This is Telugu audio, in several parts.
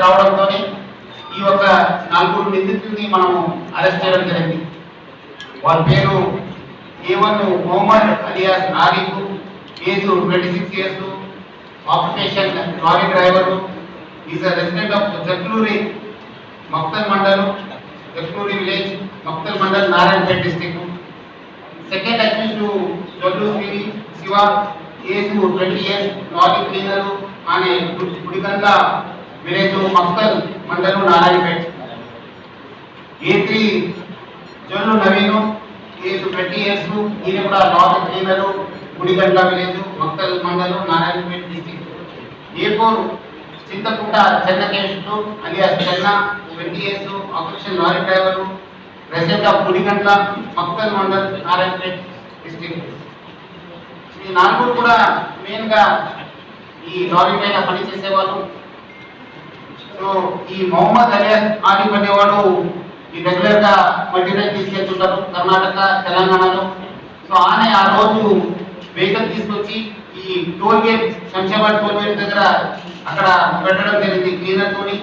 రావడంతో ఈ యొక్క నలుగురు నిందితుల్ని మనము అరెస్ట్ చేయడం జరిగింది. వాళ్ళ పేరు A1 Mohammed alias Arif, age 26 years, occupation lorry driver, is a resident of Jakluri Makthal mandal, Jakluri village, Makthal mandal, Narayanpet district. Second accused Jallu Shiva, age 20 years, lorry cleaner అనే Gudigandla village, Makthal mandal, Narayanpet. A3 Jallu Naveen, age 20 years, ఈయన కూడా lorry cleaner, Gudigandla village, Makthal mandal, Narayanpet district. A4 Chinthakunta Chennakeshu alias Chenna, 20 years, operation lorry driver, resident of Gudigandla, Maktal mandal, Narayanpet district. ఈ నాలుగు కూడా మెయిన్ గా ఈ లారీ పైన పనిచేసేవాళ్ళు. సో ఈ మొహమ్మద్ అలియాస్ ఆరిఫ్ అనేవాడు ఈ రెగ్యులర్ గా మెటీరియల్ తీసుకెళ్తుంటారు కర్ణాటక, తెలంగాణలో. సో ఆయన ఆ రోజు వెహికల్ తీసుకొచ్చి ఈ toll gate, Shamshabad toll gate దగ్గర అక్కడ పెట్టడం జరిగింది క్లీనర్ తోని.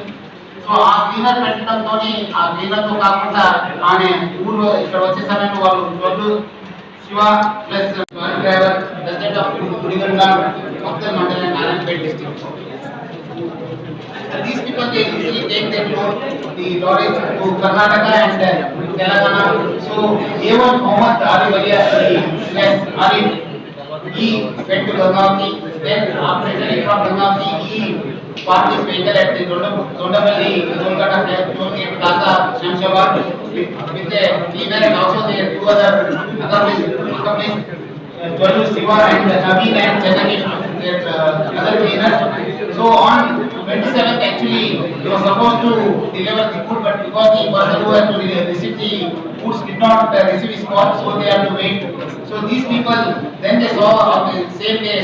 సో ఆ క్లీనర్ పెట్టడంతో ఆ క్లీనర్ తో కాకుండా ఆయన ఊర్లో ఇక్కడ వచ్చే సమయంలో వాళ్ళు Jallu Shiva plus lorry driver, resident of Gudigandla, Maktal mandal, Narayanpet district. These people they usually take their load, the lorries to Karnataka and Telangana. So A1 Mohammed Arif Alias Arif, he went to Gangavati. Then after returning from Gangavati, he parked his vehicle at the Dondavalli, Kolkata, Tolgate, Plaza, Shamshabad with a cleaner, and also there are two other companies, Jallu Siva and Naveen and Chennai, other cleaners. So on 27th, actually, he was supposed to deliver the food, but because the person who had to receive the foods did not receive his call, so they had to wait. So these people, then they saw on the same day.